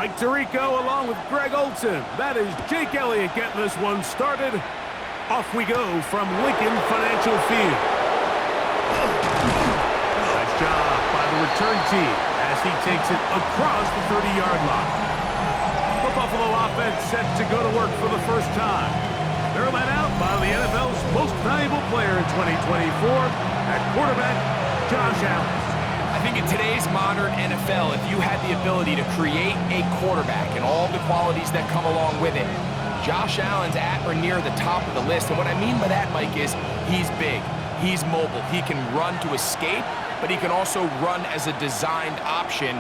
Mike Tirico along with Greg Olson. That is Jake Elliott getting this one started. Off we go from Lincoln Financial Field. Nice job by the return team as he takes it across the 30-yard line. The Buffalo offense set to go to work for the first time. They're led out by the NFL's most valuable player in 2024 at quarterback, Josh Allen. I think in today's modern NFL, if you had the ability to create a quarterback and all the qualities that come along with it, Josh Allen's at or near the top of the list. And what I mean by that, Mike, is he's big, he's mobile, he can run to escape, but he can also run as a designed option.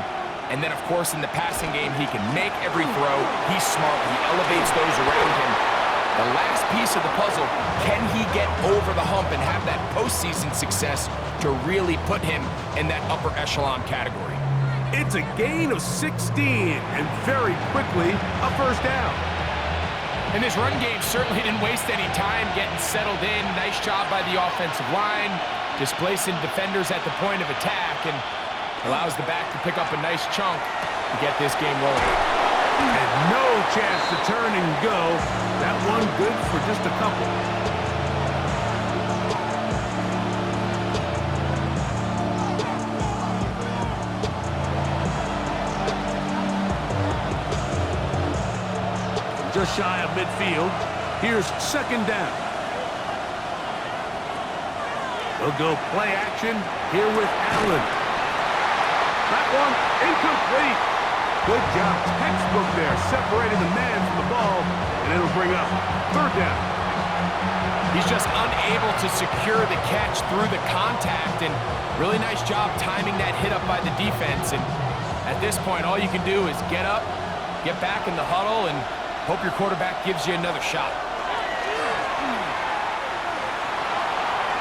And then, of course, in the passing game, he can make every throw. He's smart, he elevates those around him. The last piece of the puzzle, can he get over the hump and have that postseason success to really put him in that upper echelon category? It's a gain of 16, and very quickly, a first down. And this run game certainly didn't waste any time getting settled in. Nice job by the offensive line, displacing defenders at the point of attack, and allows the back to pick up a nice chunk to get this game rolling. And no chance to turn and go. That one good for just a couple. Just shy of midfield. Here's second down. They'll go play action here with Allen. That one incomplete. Good job, textbook there, separating the man from the ball, and it'll bring up third down. He's just unable to secure the catch through the contact, and really nice job timing that hit up by the defense. And at this point, all you can do is get up, get back in the huddle, and hope your quarterback gives you another shot.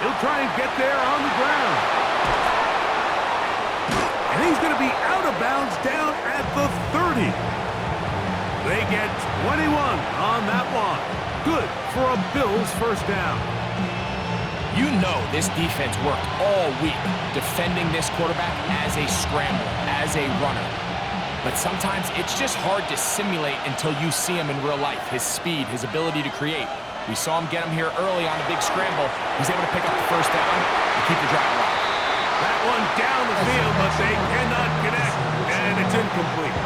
He'll try and get there on the ground. And he's going to be out of bounds down at the 30. They get 21 on that one. Good for a Bills first down. You know this defense worked all week defending this quarterback as a scrambler, as a runner. But sometimes it's just hard to simulate until you see him in real life. His speed, his ability to create. We saw him get him here early on a big scramble. He's able to pick up the first down and keep the drive alive. That one down the field, but they cannot connect, and it's incomplete.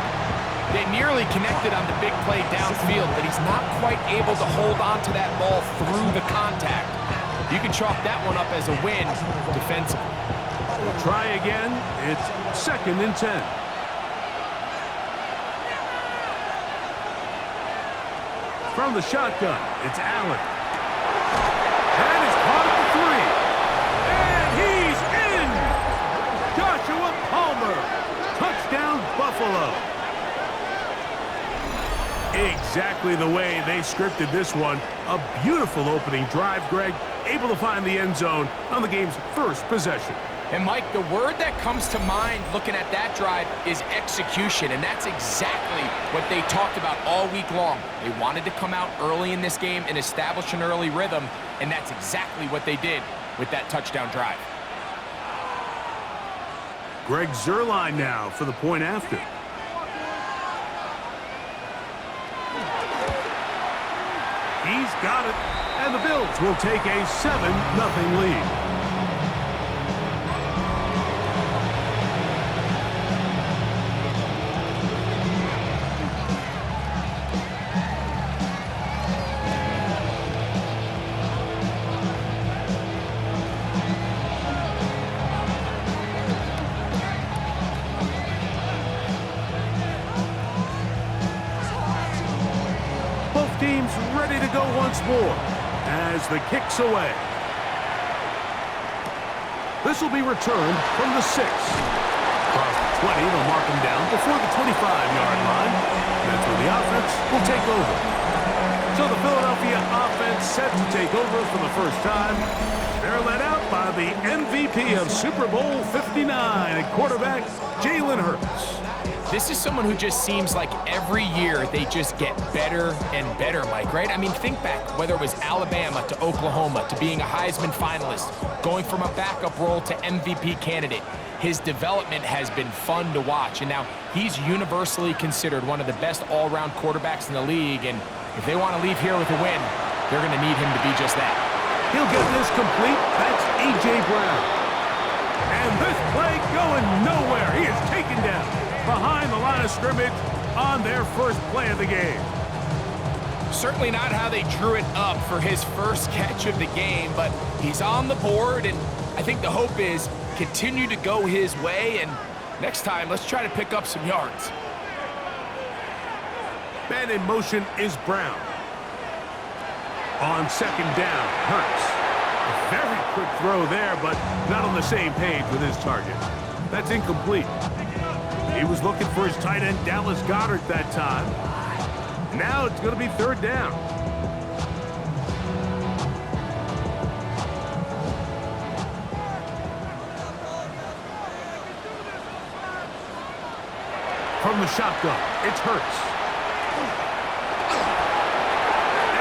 They nearly connected on the big play downfield, but he's not quite able to hold on to that ball through the contact. You can chalk that one up as a win defensively. We'll try again. It's second and 10. From the shotgun, it's Allen. And it's caught at the 3. And he's in! Joshua Palmer. Touchdown, Buffalo. Exactly the way they scripted this one. A beautiful opening drive, Greg. Able to find the end zone on the game's first possession. And, Mike, the word that comes to mind looking at that drive is execution, and that's exactly what they talked about all week long. They wanted to come out early in this game and establish an early rhythm, and that's exactly what they did with that touchdown drive. Greg Zuerlein now for the point after. He's got it. And the Bills will take a 7-0 lead. Teams ready to go once more as the kick's away. This will be returned from the 6. Across the 20, they'll mark him down before the 25-yard line. That's where the offense will take over. So the Philadelphia offense set to take over for the first time. They're led out by the MVP of Super Bowl 59 at quarterback, Jalen Hurts. This is someone who just seems like every year they just get better and better, Mike, right? I mean, think back, whether it was Alabama to Oklahoma to being a Heisman finalist, going from a backup role to MVP candidate. His development has been fun to watch, and now he's universally considered one of the best all-around quarterbacks in the league, and if they want to leave here with a win, they're going to need him to be just that. He'll get this complete. That's A.J. Brown. And this play going nowhere. He is taken down behind the line of scrimmage on their first play of the game. Certainly not how they drew it up for his first catch of the game, but he's on the board, and I think the hope is continue to go his way, and next time, let's try to pick up some yards. Man in motion is Brown. On second down, Hurts. A very quick throw there, but not on the same page with his target. That's incomplete. He was looking for his tight end, Dallas Goedert, that time. Now it's going to be third down. From the shotgun, it's Hurts.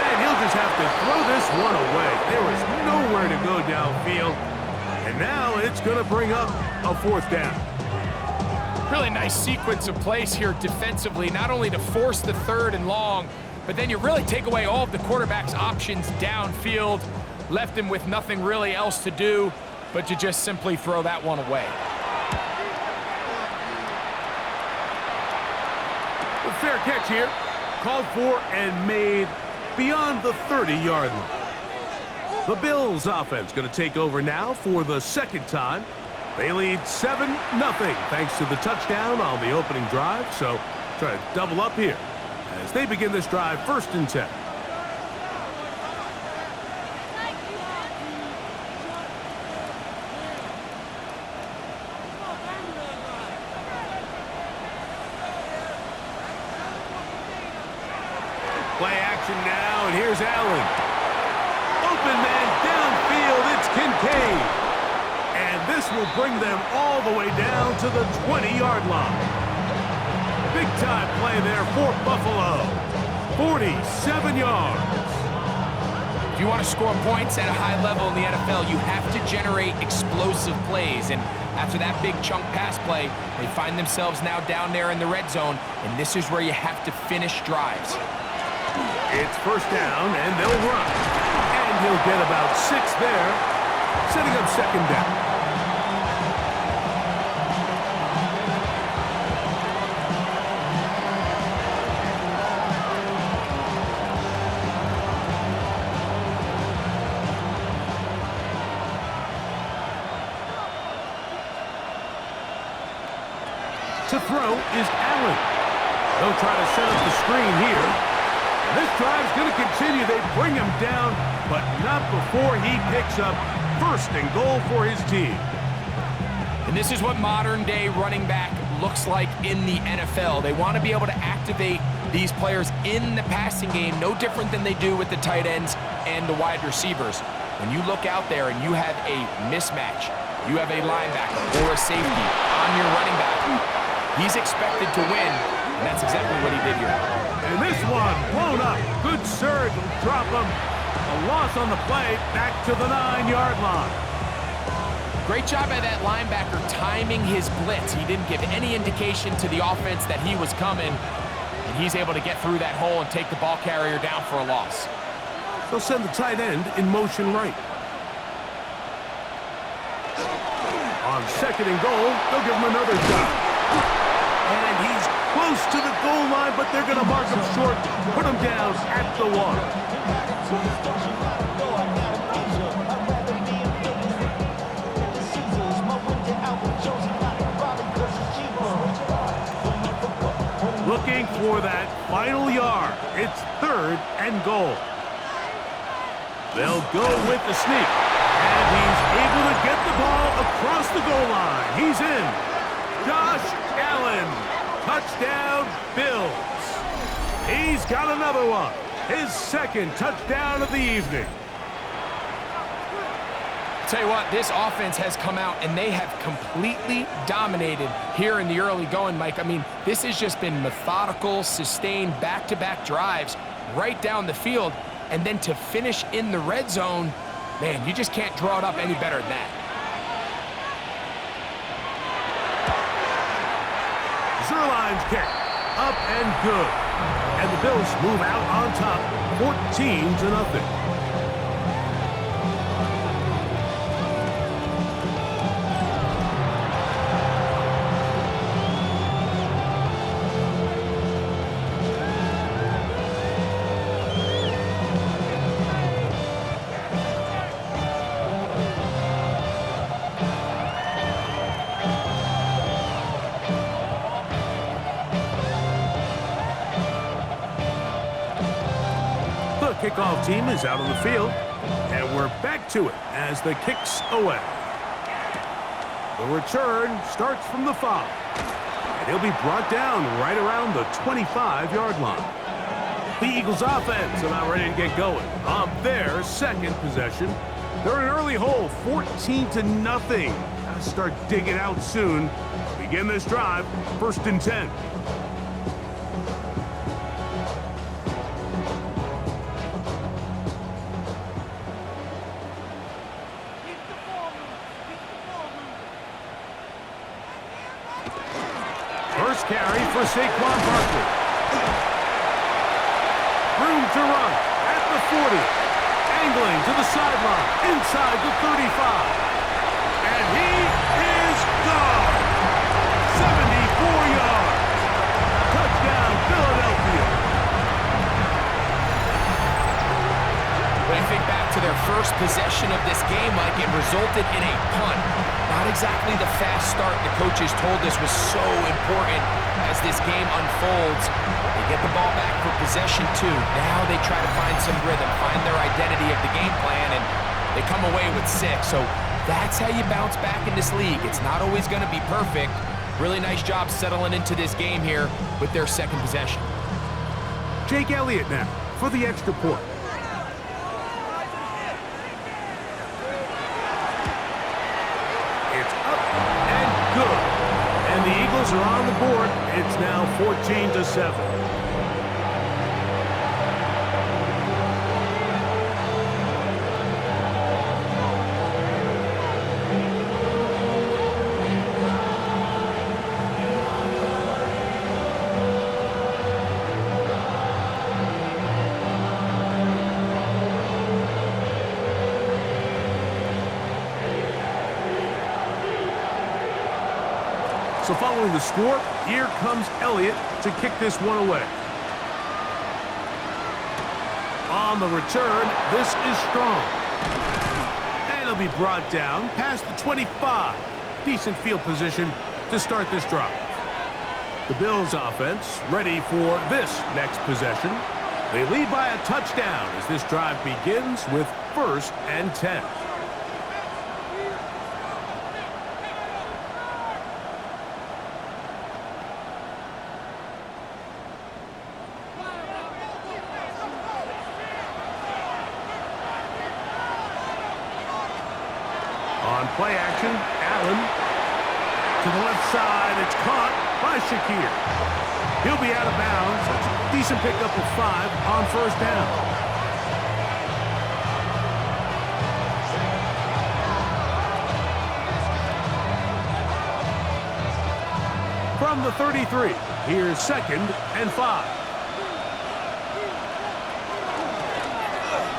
And he'll just have to throw this one away. There is nowhere to go downfield. And now it's going to bring up a fourth down. Really nice sequence of plays here defensively, not only to force the third and long, but then you really take away all of the quarterback's options downfield, left him with nothing really else to do but to just simply throw that one away. A fair catch here, called for and made beyond the 30-yard line. The Bills offense going to take over now for the second time. They lead 7-0 thanks to the touchdown on the opening drive. So try to double up here as they begin this drive 1st and 10. Play action now, and here's Allen. Open man downfield, it's Kincaid. And this will bring them all the way down to the 20-yard line. Big-time play there for Buffalo. 47 yards. If you want to score points at a high level in the NFL, you have to generate explosive plays. And after that big chunk pass play, they find themselves now down there in the red zone, and this is where you have to finish drives. It's first down, and they'll run. And he'll get about 6 there, setting up second down. To throw is Allen. They'll try to set up the screen here. And this drive's going to continue. They bring him down, but not before he picks up 1st and goal for his team. And this is what modern-day running back looks like in the NFL. They want to be able to activate these players in the passing game, no different than they do with the tight ends and the wide receivers. When you look out there and you have a mismatch, you have a linebacker or a safety on your running back, he's expected to win, and that's exactly what he did here. And this one blown up. Good surge will drop him. A loss on the play, back to the 9-yard line. Great job by that linebacker timing his blitz. He didn't give any indication to the offense that he was coming, and he's able to get through that hole and take the ball carrier down for a loss. They'll send the tight end in motion right. On 2nd and goal, they'll give him another shot. And he's close to the goal line, but they're going to mark him short, put him down at the 1. Looking for that final yard. It's 3rd and goal. They'll go with the sneak. And he's able to get the ball across the goal line. He's in. Josh Allen. Touchdown, Bills. He's got another one. His 2nd touchdown of the evening. Tell you what, this offense has come out and they have completely dominated here in the early going, Mike. I mean, this has just been methodical, sustained, back-to-back drives right down the field. And then to finish in the red zone, man, you just can't draw it up any better than that. Zerline's kick, up and good. And the Bills move out on top, 14-0. Kickoff team is out on the field, and we're back to it as the kick's away. The return starts from the 5, and he'll be brought down right around the 25-yard line. The Eagles offense are now ready to get going on their 2nd possession. They're in an early hole, 14-0. Gotta start digging out soon. Begin this drive, 1st and 10. Carry for Saquon Barkley. Room to run at the 40. Angling to the sideline, inside the 35. And he is gone. 74 yards. Touchdown, Philadelphia. When you think back to their first possession of this game, Mike, it resulted in a punt. Not exactly the fast start the coaches told us was so important as this game unfolds. They get the ball back for possession 2. Now they try to find some rhythm, find their identity of the game plan, and they come away with 6. So that's how you bounce back in this league. It's not always going to be perfect. Really nice job settling into this game here with their 2nd possession. Jake Elliott now for the extra point. And the Eagles are on the board. It's now 14-7. So following the score, here comes Elliott to kick this one away. On the return, this is strong. And it'll be brought down past the 25. Decent field position to start this drive. The Bills offense ready for this next possession. They lead by a touchdown as this drive begins with 1st and 10. On play action, Allen to the left side. It's caught by Shakir. He'll be out of bounds. That's a decent pickup of 5 on 1st down. From the 33, here's 2nd and 5.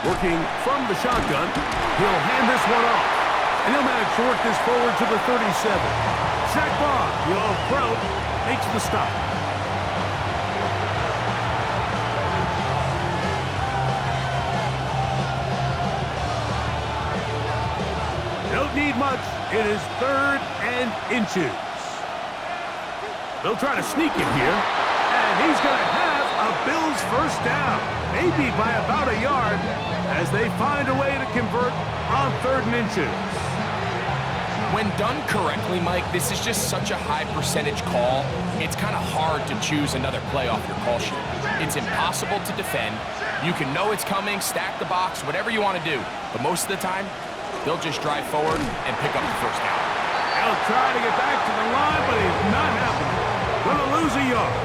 Working from the shotgun, he'll hand this one off. And he'll manage to work this forward to the 37. Sack Bob, the All-Pro, makes the stop. Don't need much. It is 3rd and inches. They'll try to sneak it here. And he's going to have a Bills first down. Maybe by about a yard as they find a way to convert on 3rd and inches. When done correctly, Mike, this is just such a high percentage call. It's kind of hard to choose another play off your call sheet. It's impossible to defend. You can know it's coming, stack the box, whatever you want to do. But most of the time, they'll just drive forward and pick up the first down. He'll try to get back to the line, but he's not happening. Gonna lose a yard.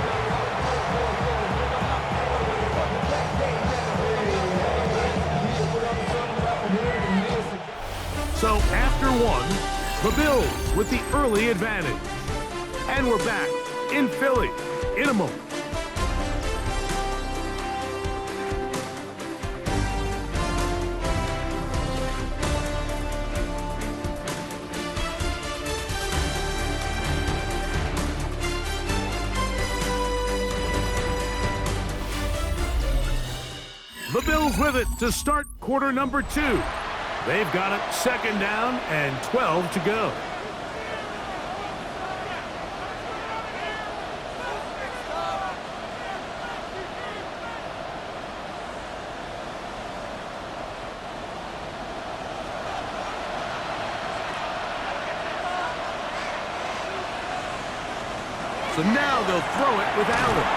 So after one, the Bills with the early advantage. And we're back in Philly in a moment. The Bills with it to start quarter number 2. They've got it 2nd down and 12 to go. So now they'll throw it with Allen.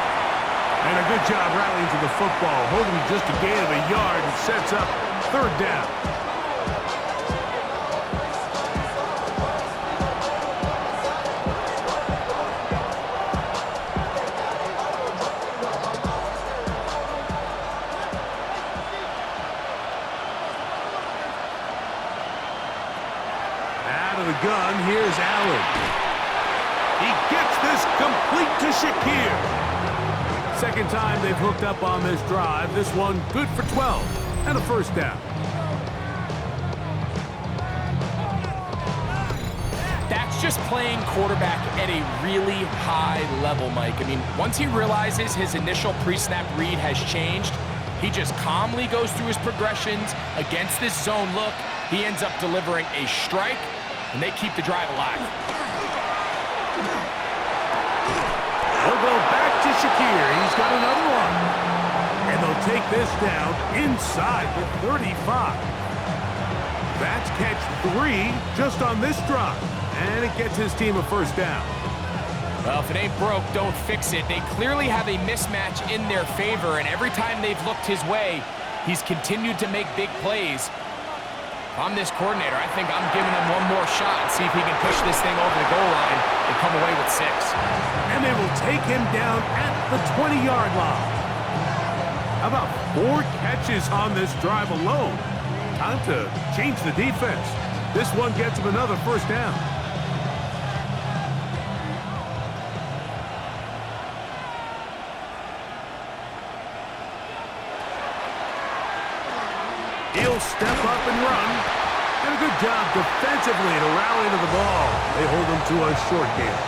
And a good job rallying to the football, holding just a gain of a yard and sets up 3rd down. Out of the gun, here's Allen. He gets this complete to Shakir. 2nd time they've hooked up on this drive. This one good for 12 and a first down. That's just playing quarterback at a really high level, Mike. I mean, once he realizes his initial pre-snap read has changed, he just calmly goes through his progressions against this zone look. He ends up delivering a strike, and they keep the drive alive. They'll go back to Shakir. He's got another one. And they'll take this down inside the 35. That's catch 3 just on this drive. And it gets his team a first down. Well, if it ain't broke, don't fix it. They clearly have a mismatch in their favor, and every time they've looked his way, he's continued to make big plays. If I'm this coordinator, I think I'm giving him one more shot, see if he can push this thing over the goal line and come away with 6. And they will take him down at the 20-yard line. How about 4 catches on this drive alone? Time to change the defense. This one gets him another first down. He'll step up and run. And a good job defensively to rally to the ball. They hold him to a short game.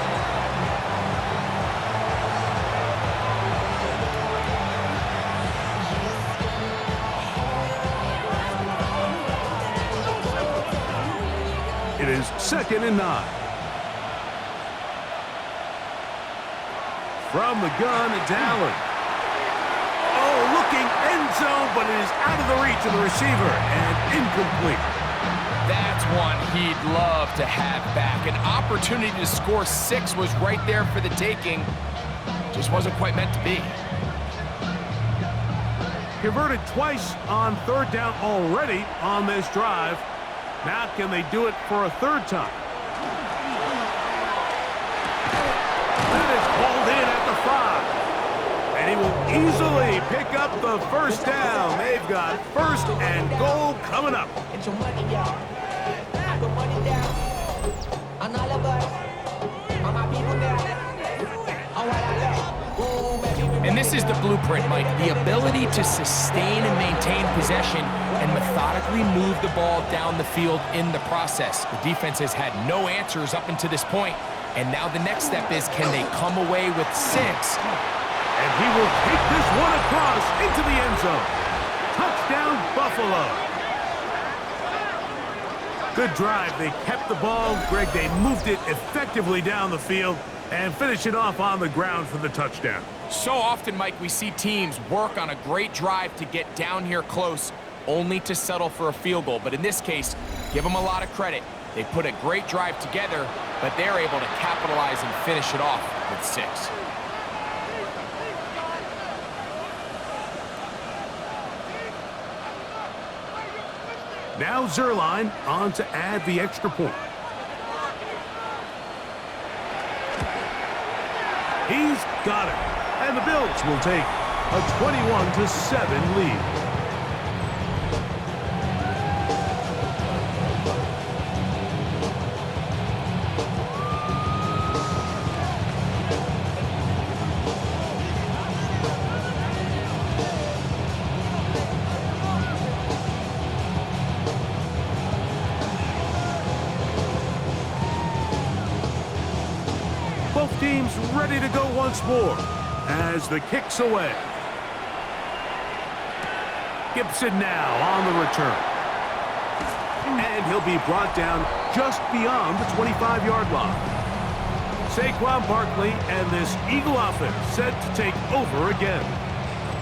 It is 2nd and 9. From the gun, it's Allen. Oh, looking end zone, but it is out of the reach of the receiver and incomplete. That's one he'd love to have back. An opportunity to score 6 was right there for the taking. Just wasn't quite meant to be. Converted twice on 3rd down already on this drive. Now can they do it for a 3rd time? That is called in at the 5. And he will easily pick up the first down. They've got 1st and goal coming up. And this This is the blueprint, Mike. The ability to sustain and maintain possession and methodically move the ball down the field in the process. The defense has had no answers up until this point, and now the next step is, can they come away with 6? And he will take this one across into the end zone. Touchdown, Buffalo. Good drive. They kept the ball. Greg, they moved it effectively down the field and finish it off on the ground for the touchdown. So often, Mike, we see teams work on a great drive to get down here close, only to settle for a field goal. But in this case, give them a lot of credit. They put a great drive together, but they're able to capitalize and finish it off with 6. Now Zerline on to add the extra point. He's got it. And the Bills will take a 21-7 lead. Both teams ready to go once more as the kick's away. Gibson now on the return. And he'll be brought down just beyond the 25-yard line. Saquon Barkley and this Eagle offense set to take over again.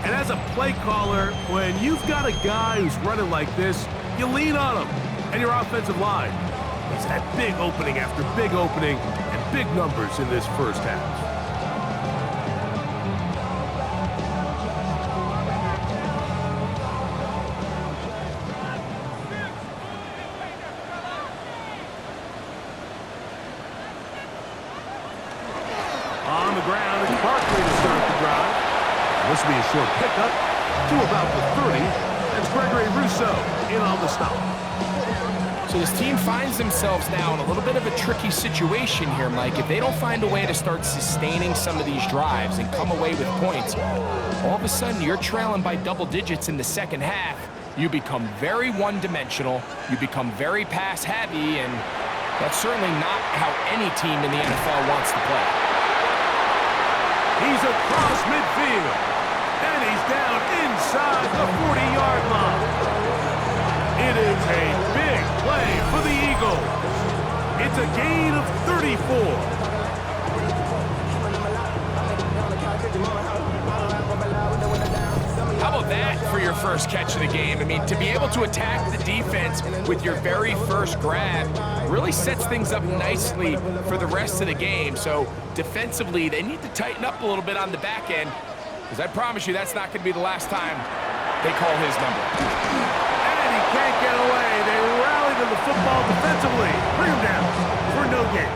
And as a play caller, when you've got a guy who's running like this, you lean on him and your offensive line. He's had big opening after big opening and big numbers in this first half. On the ground, it's Barkley to start the drive. This will be a short pickup to about the 30. That's Gregory Rousseau in on the stop. So this team finds themselves now in a little bit of a tricky situation here, Mike. If they don't find a way to start sustaining some of these drives and come away with points, all of a sudden you're trailing by double digits in the second half. You become very one-dimensional. You become very pass-heavy, and that's certainly not how any team in the NFL wants to play. He's across midfield, and he's down inside the 40-yard line. It is a big play for the Eagles. It's a gain of 34. How about that for your first catch of the game? I mean, to be able to attack the defense with your very first grab really sets things up nicely for the rest of the game. So defensively, they need to tighten up a little bit on the back end, because I promise you that's not going to be the last time they call his number. Can't get away. They rally to the football defensively. Bring him down for no gain.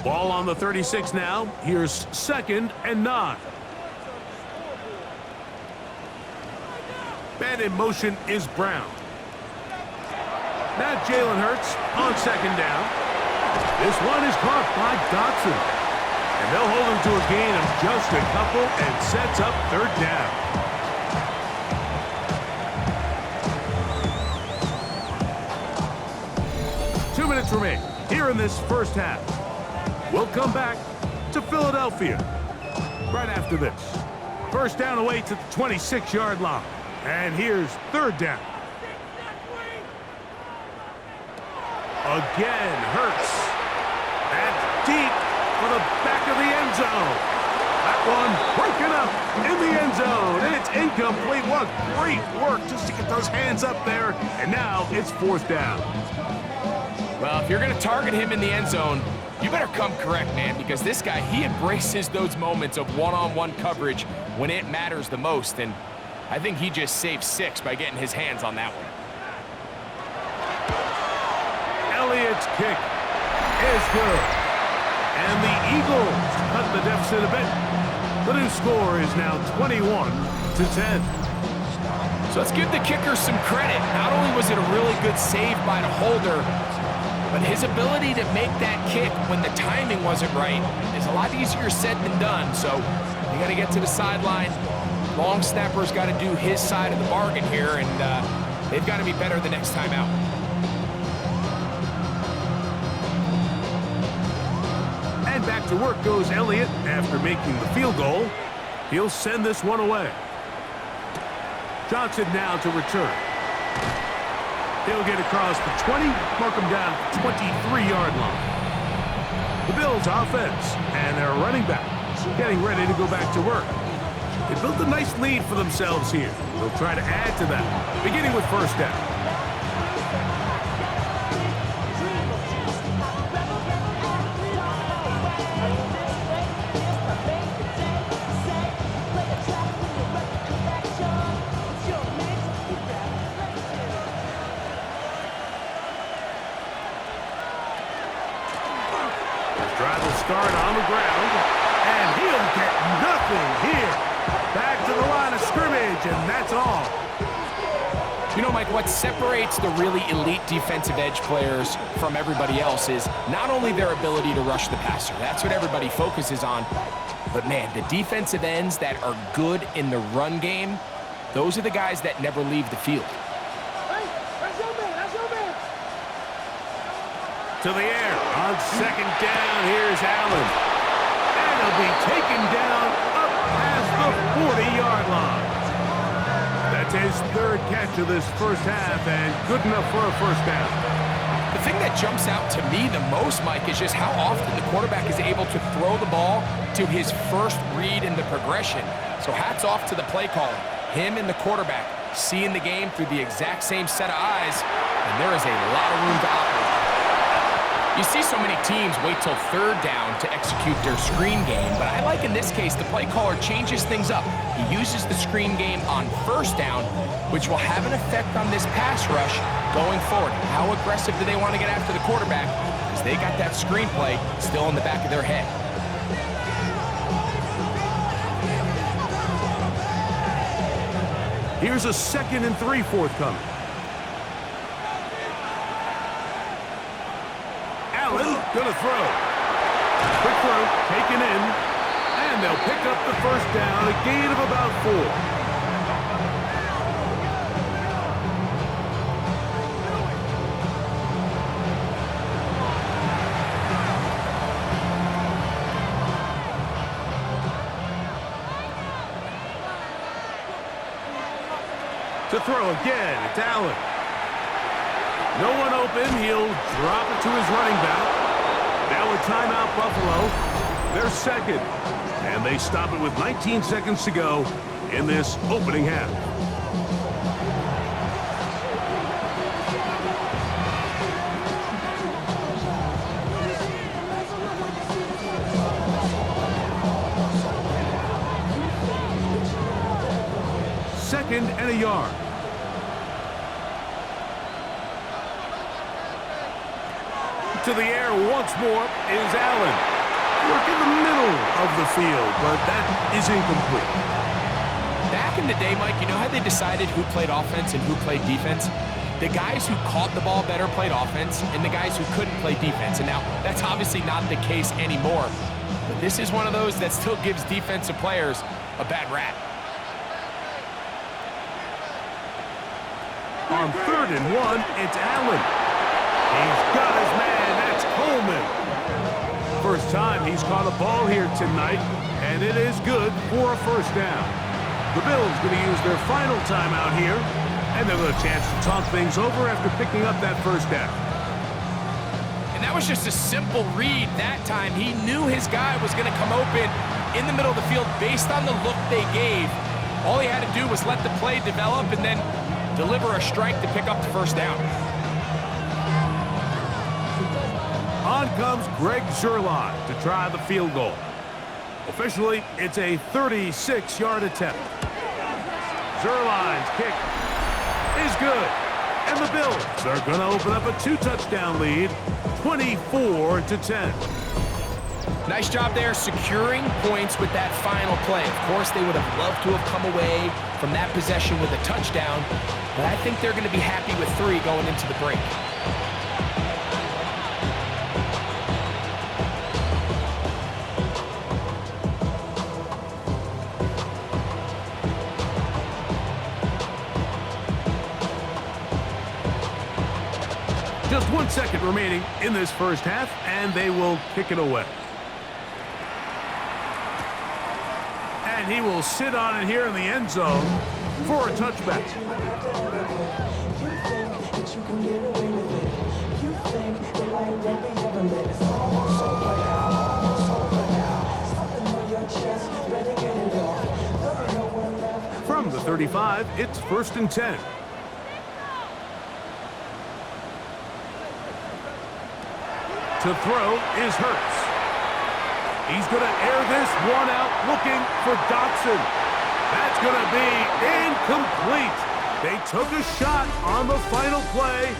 Ball on the 36 now. Here's 2nd and 9. Man in motion is Brown. Now Jalen Hurts on 2nd down. This one is caught by Dotson. And they'll hold him to a gain of just a couple and sets up 3rd down. 2 minutes remain here in this first half. We'll come back to Philadelphia right after this. First down away to the 26-yard line. And here's 3rd down. Again, Hurts. That's deep for the back of the end zone. That one broken up in the end zone, and it's incomplete. What great work just to get those hands up there, and now it's 4th down. Well, if you're going to target him in the end zone, you better come correct, man, because this guy, he embraces those moments of one-on-one coverage when it matters the most, and I think he just saved 6 by getting his hands on that one. Elliott's kick is good. And the Eagles cut the deficit a bit. The new score is now 21-10. So let's give the kicker some credit. Not only was it a really good save by the holder, but his ability to make that kick when the timing wasn't right is a lot easier said than done. So you got to get to the sideline. Long snapper's got to do his side of the bargain here, and they've got to be better the next time out. And back to work goes Elliott after making the field goal. He'll send this one away. Johnson now to return. He'll get across the 20, mark him down at the 23-yard line. The Bills offense and their running back getting ready to go back to work. They built a nice lead for themselves here. They'll try to add to that, beginning with first down. Drive will start on the ground, and he'll get nothing here. Back to the line of scrimmage, and that's all. You know, Mike, what separates the really elite defensive edge players from everybody else is not only their ability to rush the passer. That's what everybody focuses on. But, man, the defensive ends that are good in the run game, those are the guys that never leave the field. To the air on second down. Here's Allen. And he'll be taken down up past the 40-yard line. That's his third catch of this first half and good enough for a first down. The thing that jumps out to me the most, Mike, is just how often the quarterback is able to throw the ball to his first read in the progression. So hats off to the play caller. Him and the quarterback seeing the game through the exact same set of eyes, and there is a lot of room to operate. You see so many teams wait till third down to execute their screen game, but I like in this case the play caller changes things up. He uses the screen game on first down, which will have an effect on this pass rush going forward. How aggressive do they want to get after the quarterback? Because they got that screen play still in the back of their head. Here's a 2nd and 3 forthcoming. Allen gonna throw. Quick throw, taken in, and they'll pick up the first down, a gain of about 4. To throw again, it's Allen. No one open, he'll drop it to his running back. Now a timeout, Buffalo. They're second, and they stop it with 19 seconds to go in this opening half. Second and a yard. To the air once more is Allen. Work in the middle of the field, but that is incomplete. Back in the day, Mike, you know how they decided who played offense and who played defense? The guys who caught the ball better played offense, and the guys who couldn't play defense. And now, that's obviously not the case anymore. But this is one of those that still gives defensive players a bad rap. On 3rd and 1, it's Allen. He's got his man. That's Coleman. First time he's caught a ball here tonight, and it is good for a first down. The Bills going to use their final timeout here, and they'll have a chance to talk things over after picking up that first down. And that was just a simple read that time. He knew his guy was going to come open in the middle of the field based on the look they gave. All he had to do was let the play develop and then deliver a strike to pick up the first down. On comes Greg Zuerlein to try the field goal. Officially, it's a 36-yard attempt. Zuerlein's kick is good. And the Bills are going to open up a 2-touchdown lead, 24-10. Nice job there securing points with that final play. Of course, they would have loved to have come away from that possession with a touchdown, but I think they're going to be happy with 3 going into the break. Just 1 second remaining in this first half, and they will kick it away. And he will sit on it here in the end zone for a touchback. From the 35, it's 1st and 10. To throw is Hurts. He's going to air this one out, looking for Dotson. That's going to be incomplete. They took a shot on the final play.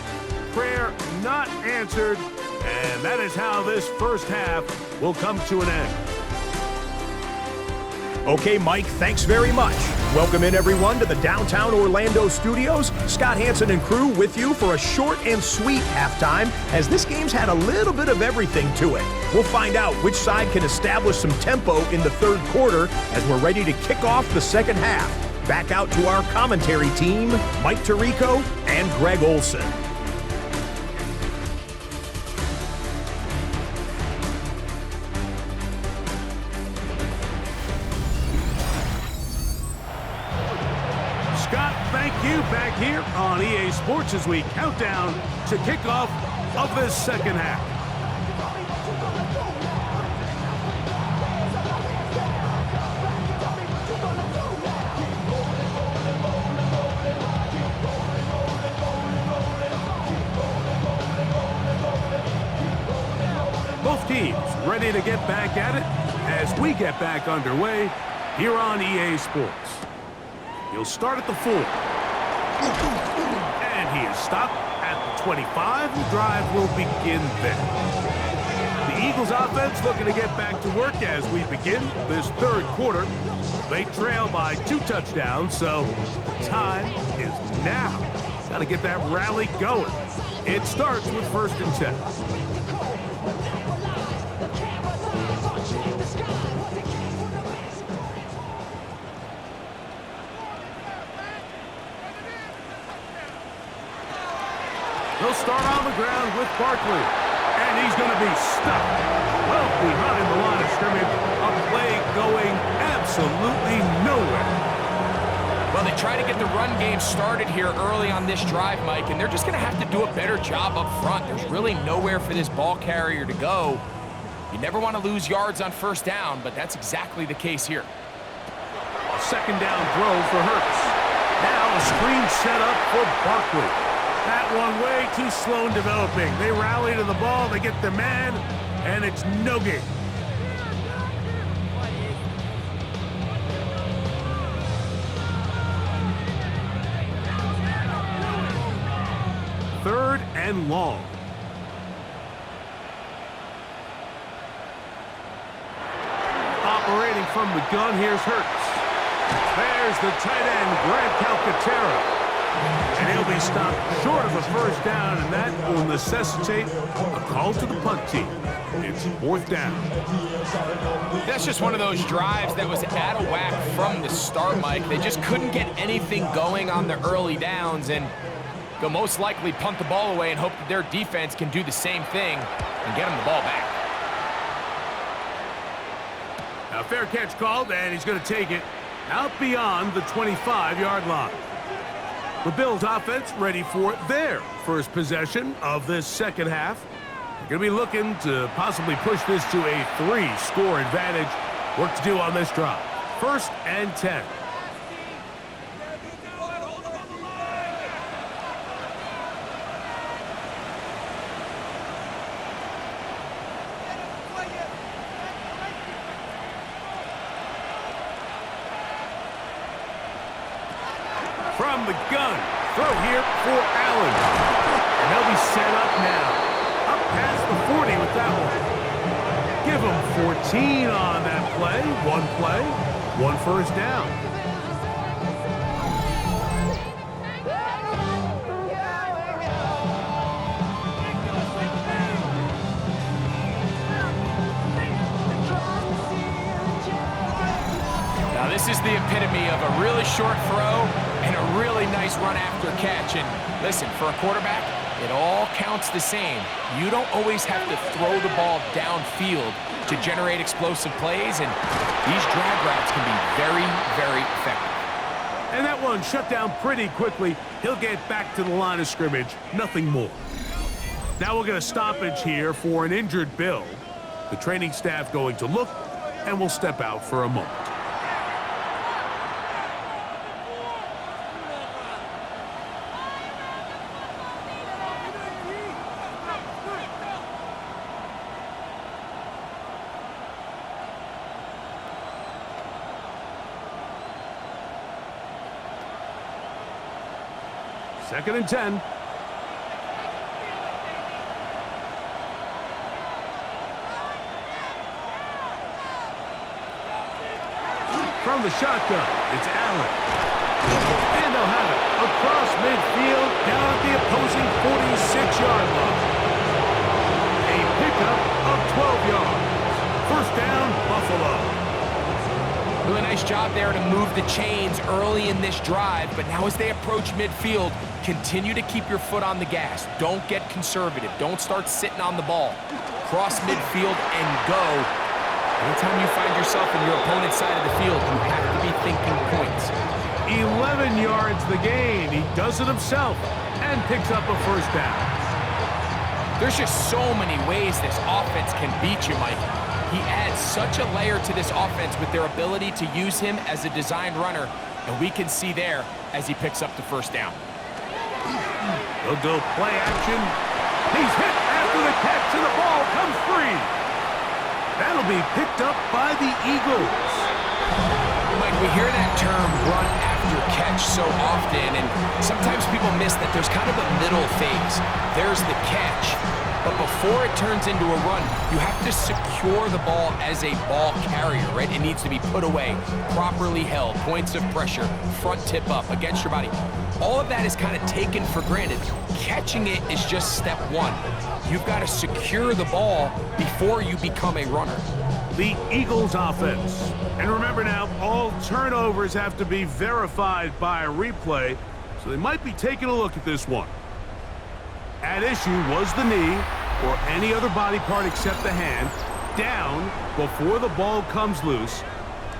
Prayer not answered. And that is how this first half will come to an end. Okay, Mike, thanks very much. Welcome in, everyone, to the downtown Orlando studios. Scott Hansen and crew with you for a short and sweet halftime, as this game's had a little bit of everything to it. We'll find out which side can establish some tempo in the third quarter as we're ready to kick off the second half. Back out to our commentary team, Mike Tirico and Greg Olson. Scott, thank you back here on EA Sports as we count down to kickoff of this second half. Both teams ready to get back at it as we get back underway here on EA Sports. He'll start at the 4. And he is stopped at the 25. The drive will begin there. The Eagles offense looking to get back to work as we begin this third quarter. They trail by 2 touchdowns, so time is now. Got to get that rally going. It starts with 1st and 10. He'll start on the ground with Barkley, and he's going to be stuck well behind the line of scrimmage. A play going absolutely nowhere. Well, they try to get the run game started here early on this drive, Mike, and they're just going to have to do a better job up front. There's really nowhere for this ball carrier to go. You never want to lose yards on 1st down, but that's exactly the case here. A 2nd down throw for Hurts. Now a screen set up for Barkley. That one way too slow in developing. They rally to the ball, they get the man, and it's no gain. Third and long. Operating from the gun, here's Hurts. There's the tight end, Grant Calcaterra. And he'll be stopped short of a 1st down, and that will necessitate a call to the punt team. It's 4th down. That's just one of those drives that was out of whack from the start, Mike. They just couldn't get anything going on the early downs, and they'll most likely punt the ball away and hope that their defense can do the same thing and get them the ball back. Now, fair catch called, and he's going to take it out beyond the 25-yard line. The Bills offense ready for their first possession of this second half. They're going to be looking to possibly push this to a 3-score advantage. Work to do on this drive. 1st and 10. From the gun, throw here for Allen. And they'll be set up now. Up past the 40 with that one. Give them 14 on that play. 1 1st down. the epitome of a really short throw and a really nice run after catch. And listen, for a quarterback, it all counts the same. You don't always have to throw the ball downfield to generate explosive plays, and these drag routes can be very, very effective. And that one shut down pretty quickly. He'll get back to the line of scrimmage, nothing more. Now we'll get a stoppage here for an injured Bill. The training staff going to look, and we'll step out for a moment. Second and 10. From the shotgun, it's Allen. And they'll have it across midfield, down at the opposing 46-yard line. A pickup of 12 yards. First down, Buffalo. Really nice job there to move the chains early in this drive, but now as they approach midfield, continue to keep your foot on the gas. Don't get conservative. Don't start sitting on the ball. Cross midfield and go. Anytime you find yourself in your opponent's side of the field, you have to be thinking points. 11 yards the gain. He does it himself and picks up a first down. There's just so many ways this offense can beat you, Mike. He adds such a layer to this offense with their ability to use him as a designed runner, and we can see there as he picks up the first down. He'll go play action. He's hit after the catch, and the ball comes free. That'll be picked up by the Eagles. Mike, we hear that term run after catch so often, and sometimes people miss that there's kind of a middle phase. There's the catch, but before it turns into a run, you have to secure the ball as a ball carrier, right? It needs to be put away, properly held, points of pressure, front tip up against your body. All of that is kind of taken for granted. Catching it is just step one. You've got to secure the ball before you become a runner. The Eagles offense. And remember now, all turnovers have to be verified by a replay, so they might be taking a look at this one. At issue was the knee, or any other body part except the hand, down before the ball comes loose,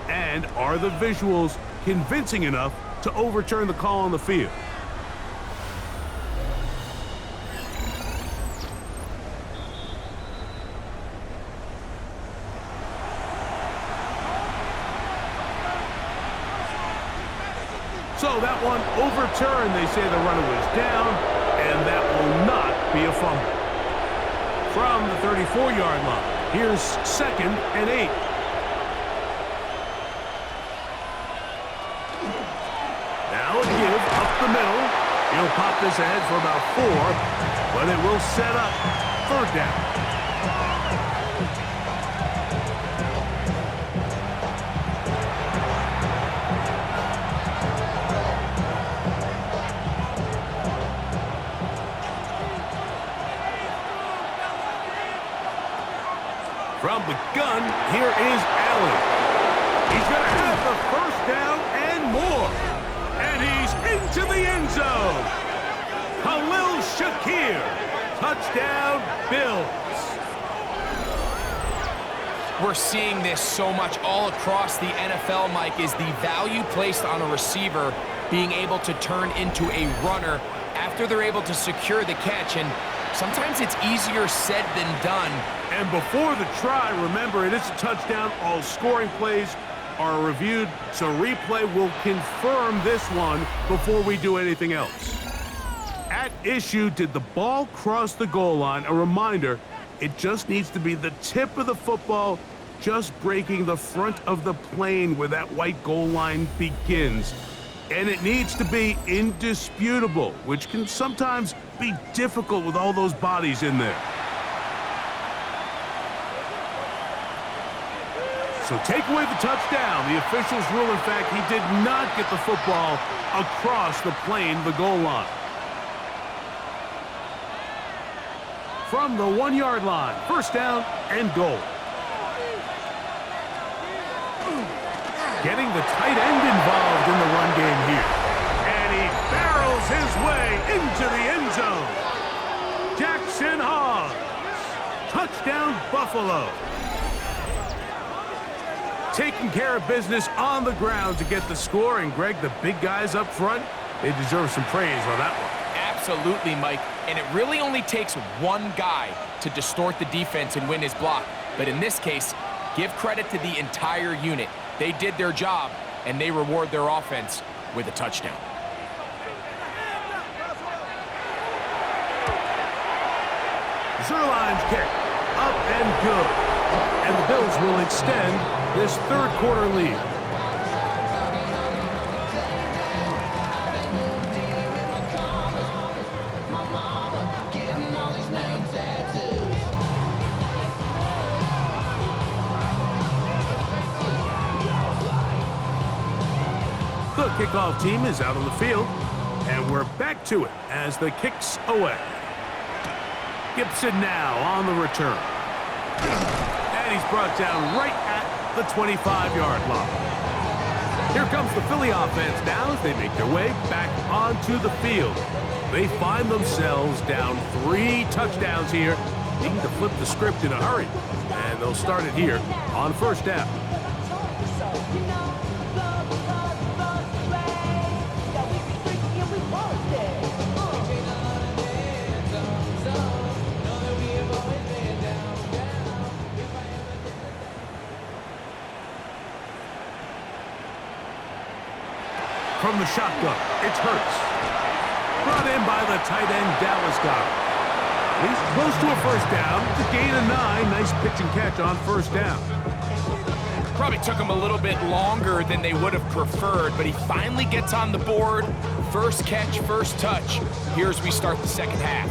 and are the visuals convincing enough to overturn the call on the field? So that one overturned. They say the runner was down, and that will not be a fumble. From the 34-yard line, here's 2nd and 8. Now a give up the middle. He'll pop this ahead for about 4, but it will set up 3rd down. From the gun, here is Allen. He's going to have the first down and more. And he's into the end zone. Khalil Shakir. Touchdown, Bills. We're seeing this so much all across the NFL, Mike, is the value placed on a receiver being able to turn into a runner after they're able to secure the catch. And sometimes it's easier said than done. And before the try, remember, it is a touchdown. All scoring plays are reviewed, so replay will confirm this one before we do anything else. At issue, did the ball cross the goal line? A reminder, it just needs to be the tip of the football just breaking the front of the plane where that white goal line begins. And it needs to be indisputable, which can sometimes be difficult with all those bodies in there. So take away the touchdown. The officials rule, in fact, he did not get the football across the plane, the goal line. From the 1-yard line, first down and goal. Getting the tight end involved in the run game here. And he barrels his way into the end zone. Jackson Hoggs. Touchdown, Buffalo. Taking care of business on the ground to get the score. And, Greg, the big guys up front, they deserve some praise on that one. Absolutely, Mike. And it really only takes one guy to distort the defense and win his block. But in this case, give credit to the entire unit. They did their job, and they reward their offense with a touchdown. Zerline's kick, up and good. And the Bills will extend this third quarter lead. The kickoff team is out on the field, and we're back to it as the kick's away. Gibson now on the return. And he's brought down right at the 25-yard line. Here comes the Philly offense now as they make their way back onto the field. They find themselves down 3 touchdowns here, needing to flip the script in a hurry. And they'll start it here on first down. From the shotgun, it's Hurts. Brought in by the tight end, Dallas Goedert. He's close to a first down. It's a gain of 9. Nice pitch and catch on first down. Probably took him a little bit longer than they would have preferred, but he finally gets on the board. First catch, first touch. Here's we start the second half.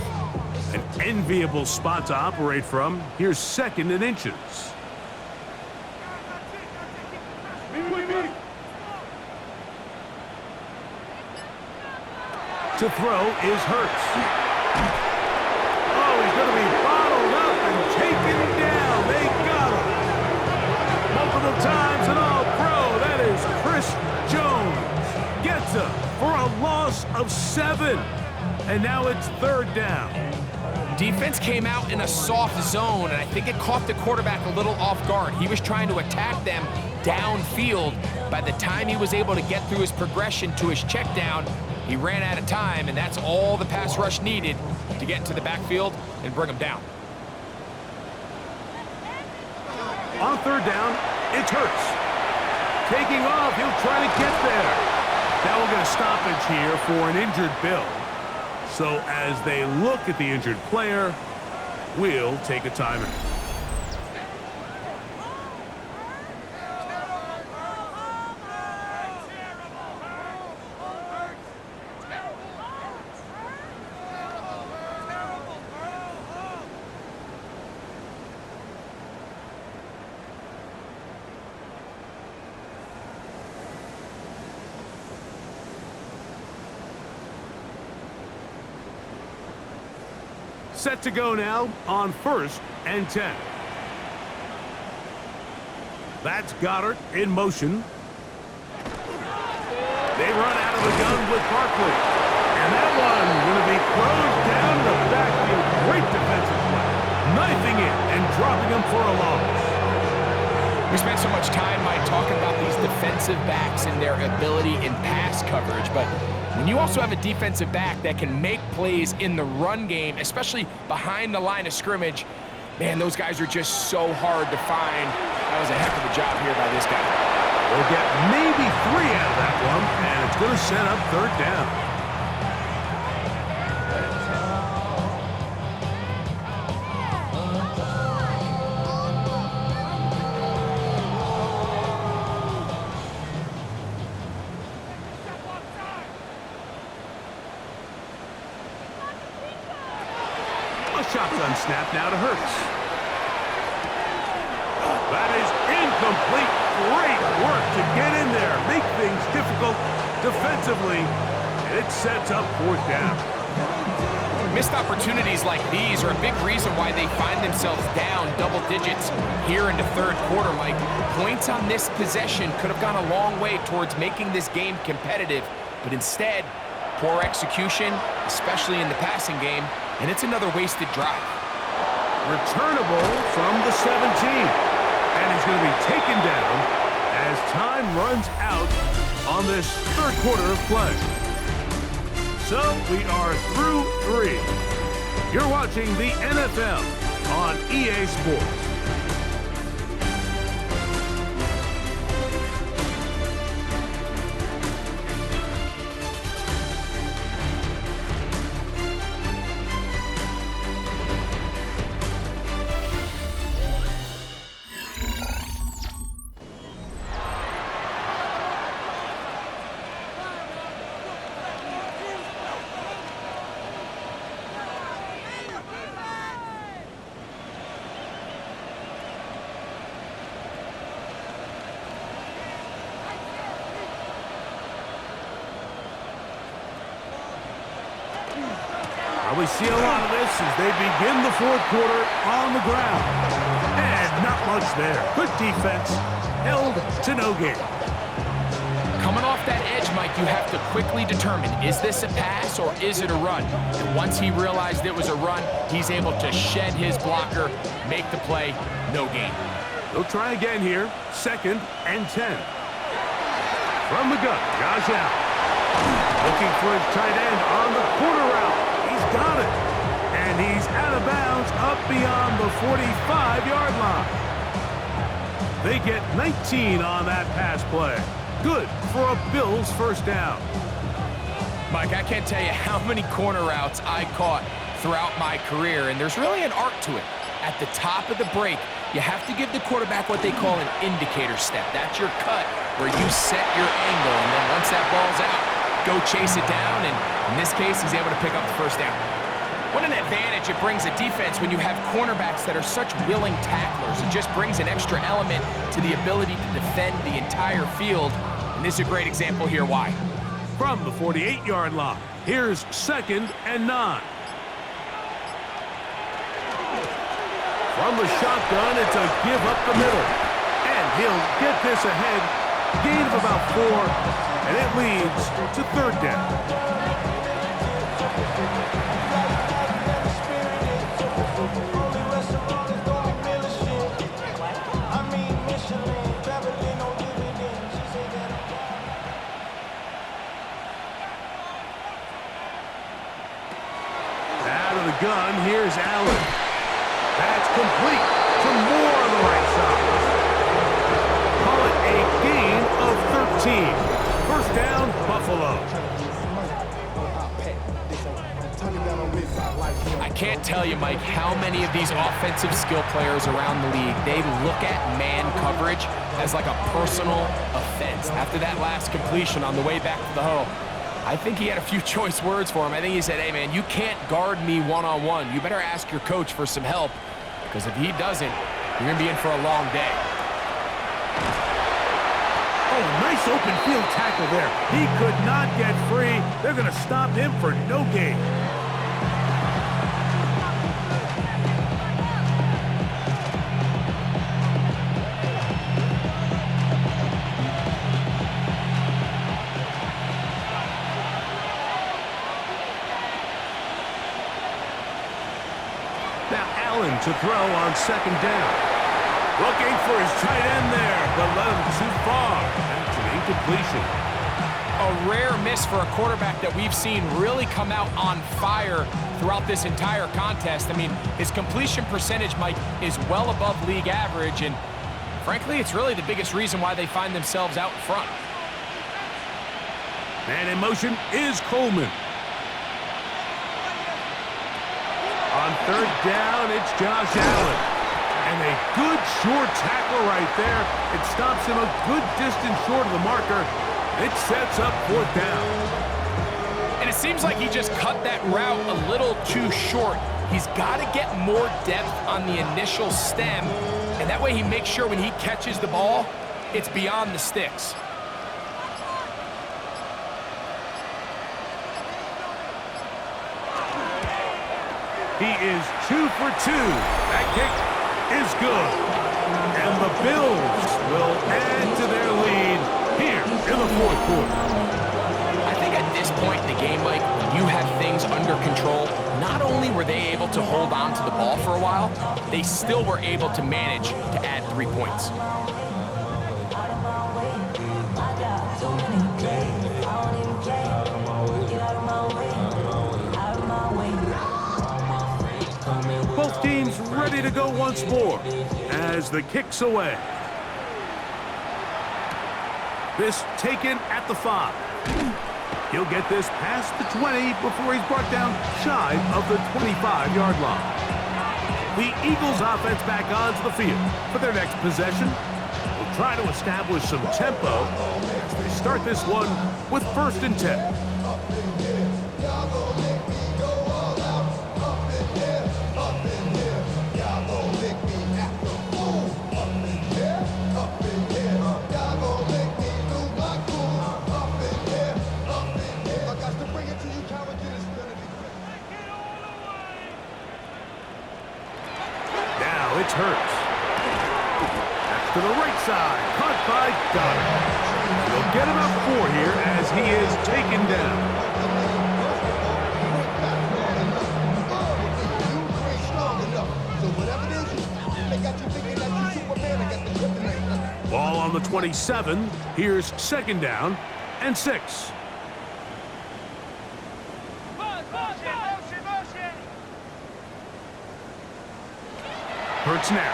An enviable spot to operate from. Here's second and inches. To throw is Hurts. Oh, he's going to be bottled up and taken down. They got him. Multiple times and all-pro. That is Chris Jones. Gets him for a loss of 7. And now it's third down. Defense came out in a soft zone, and I think it caught the quarterback a little off guard. He was trying to attack them downfield. By the time he was able to get through his progression to his check down, he ran out of time, and that's all the pass rush needed to get into the backfield and bring him down. On third down, it's Hurts. Taking off, he'll try to get there. Now we'll get a stoppage here for an injured Bill. So as they look at the injured player, we'll take a timeout. Set to go now on first and 10. That's Goedert in motion. They run out of the gun with Barkley. And that one going to be closed down in the backfield. Great defensive play. Knifing it and dropping him for a loss. We spent so much time, Mike, talking about these defensive backs and their ability in pass coverage, but when you also have a defensive back that can make plays in the run game, especially behind the line of scrimmage, man, those guys are just so hard to find. That was a heck of a job here by this guy. They'll get maybe 3 out of that one, and it's going to set up third down. Shotgun snap now to Hurts. That is incomplete. Great work to get in there, make things difficult defensively, and it sets up fourth down. Missed opportunities like these are a big reason why they find themselves down double digits here in the third quarter, Mike. Points on this possession could have gone a long way towards making this game competitive, but instead, poor execution, especially in the passing game, and it's another wasted drive. Returnable from the 17. And he's going to be taken down as time runs out on this third quarter of play. So we are through 3. You're watching the NFL on EA Sports. We see a lot of this as they begin the fourth quarter on the ground. And not much there. Good defense, held to no gain. Coming off that edge, Mike, you have to quickly determine, is this a pass or is it a run? And once he realized it was a run, he's able to shed his blocker, make the play, no gain. They'll try again here, 2nd and 10. From the gun, Josh Allen. Looking for his tight end on the corner route. He's got it. And he's out of bounds up beyond the 45-yard line. They get 19 on that pass play. Good for a Bills first down. Mike, I can't tell you how many corner routes I caught throughout my career, and there's really an art to it. At the top of the break, you have to give the quarterback what they call an indicator step. That's your cut where you set your angle, and then once that ball's out, go chase it down, and in this case, he's able to pick up the first down. What an advantage it brings a defense when you have cornerbacks that are such willing tacklers. It just brings an extra element to the ability to defend the entire field, and this is a great example here why. From the 48-yard line, here's 2nd and 9. From the shotgun, it's a give up the middle. And he'll get this ahead. Gain of about 4, and it leads to 3rd down. Out of the gun, here's Allen. That's complete to Moore on the right side. Call it a gain of 13. First down, Buffalo. I can't tell you, Mike, how many of these offensive skill players around the league, they look at man coverage as like a personal offense. After that last completion on the way back to the huddle, I think he had a few choice words for him. I think he said, hey, man, you can't guard me one-on-one. You better ask your coach for some help, because if he doesn't, you're going to be in for a long day. Oh, nice open field tackle there. He could not get free. They're going to stop him for no gain. To throw on 2nd down. Looking for his tight end there, but let him too far. That's an incompletion. A rare miss for a quarterback that we've seen really come out on fire throughout this entire contest. I mean, his completion percentage, Mike, is well above league average, and frankly, it's really the biggest reason why they find themselves out in front. Man in motion is Coleman. On 3rd down, it's Josh Allen. And a good short tackle right there. It stops him a good distance short of the marker. It sets up 4th down. And it seems like he just cut that route a little too short. He's got to get more depth on the initial stem, and that way he makes sure when he catches the ball, it's beyond the sticks. He is 2 for 2. That kick is good. And the Bills will add to their lead here in the fourth quarter. I think at this point in the game, Mike, when you have things under control, not only were they able to hold on to the ball for a while, they still were able to manage to add 3 points. Both teams ready to go once more as the kick's away. This taken at the 5. He'll get this past the 20 before he's brought down shy of the 25-yard line. The Eagles offense back onto the field for their next possession. Will try to establish some tempo as they start this one with 1st and 10. It's Hurts. That's to the right side. Caught by Goddard. They'll get him up 4 here as he is taken down. Ball on the 27. Here's 2nd down and 6. Hurts now.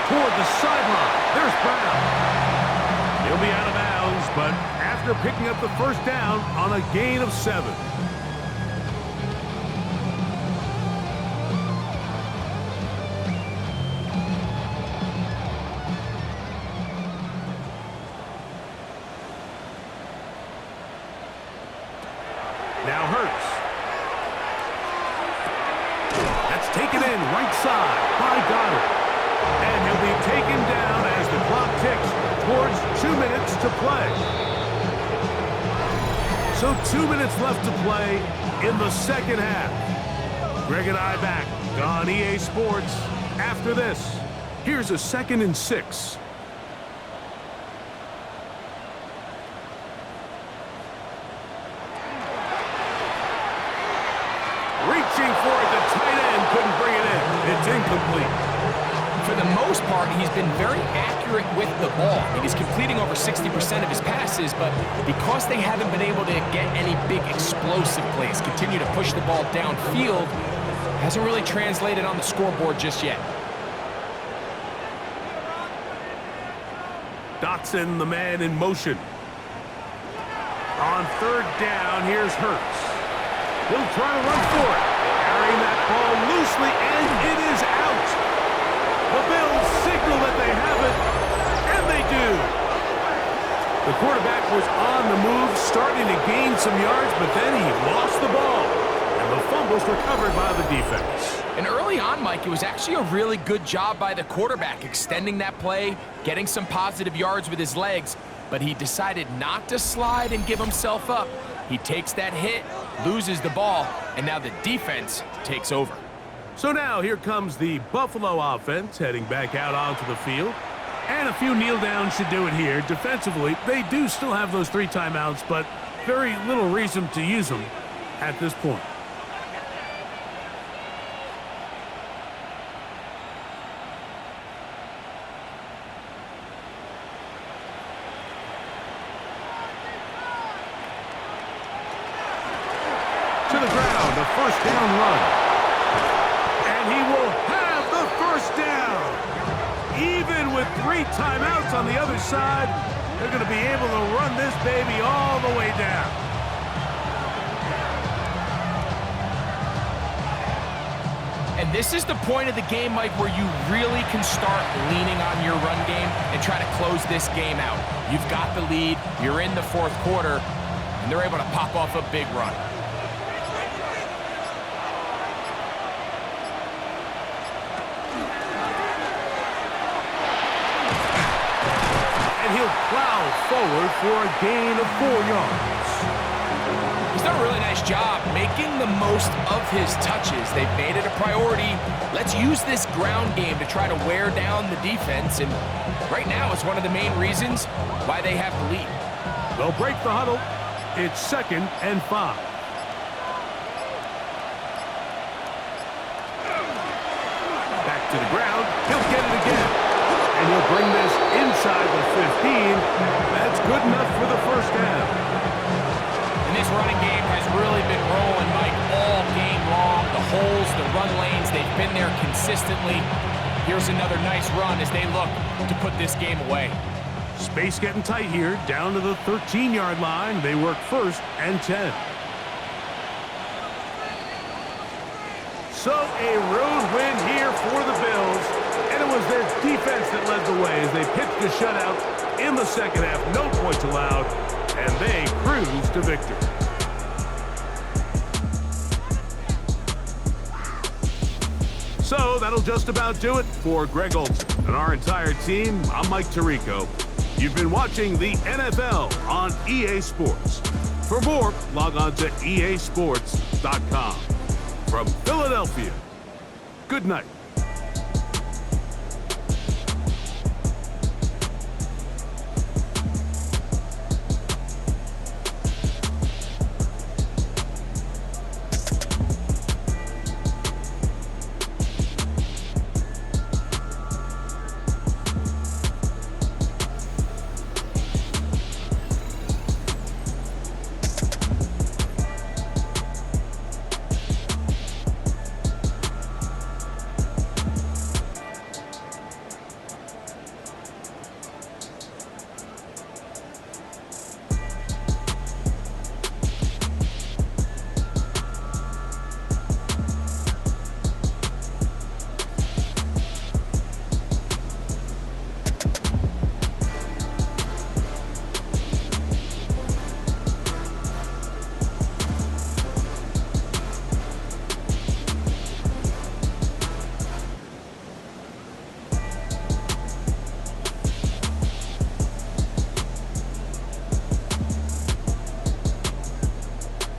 Toward the sideline. There's Brown. He'll be out of bounds, but after picking up the 1st down on a gain of 7. Now Hurts. Taken in right side by Goddard. And he'll be taken down as the clock ticks towards 2 minutes to play. So 2 minutes left to play in the 2nd half. Greg and I back on EA Sports after this. Here's a 2nd and 6. Reaching for it, the tight end couldn't bring it in. It's incomplete. For the most part, he's been very accurate with the ball. He's completing over 60% of his passes, but because they haven't been able to get any big explosive plays, continue to push the ball downfield, hasn't really translated on the scoreboard just yet. Dotson, the man in motion. On 3rd down, here's Hurts. He'll try to run for it. Carrying that ball loosely, and it is out. The Bills signal that they have it, and they do. The quarterback was on the move, starting to gain some yards, but then he lost the ball. And the fumble's recovered by the defense. And early on, Mike, it was actually a really good job by the quarterback, extending that play, getting some positive yards with his legs, but he decided not to slide and give himself up. He takes that hit, loses the ball, and now the defense takes over. So now here comes the Buffalo offense heading back out onto the field. And a few kneel downs should do it here. Defensively, they do still have those 3 timeouts, but very little reason to use them at this point. To the ground, a 1st down run. And he will have the 1st down. Even with 3 timeouts on the other side, they're going to be able to run this baby all the way down. And this is the point of the game, Mike, where you really can start leaning on your run game and try to close this game out. You've got the lead, you're in the 4th quarter, and they're able to pop off a big run. And he'll plow forward for a gain of 4 yards. He's done a really nice job making the most of his touches. They've made it a priority. Let's use this ground game to try to wear down the defense, and right now it's one of the main reasons why they have the lead. They'll break the huddle. It's 2nd and 5. Back to the ground. He'll get it again. And he'll bring this inside the 15. That's good enough for the first down. And this running game has really been rolling, Mike, all game long. The holes, the run lanes, they've been there consistently. Here's another nice run as they look to put this game away. Space getting tight here, down to the 13-yard line. They work 1st and 10. So a road win here for the Bills, and it was their defense that led the way as they pitched a shutout in the second half. No points allowed, and they cruise to victory. So that'll just about do it for Greg Olsen and our entire team. I'm Mike Tirico. You've been watching the NFL on EA Sports. For more, log on to easports.com. From Philadelphia, good night.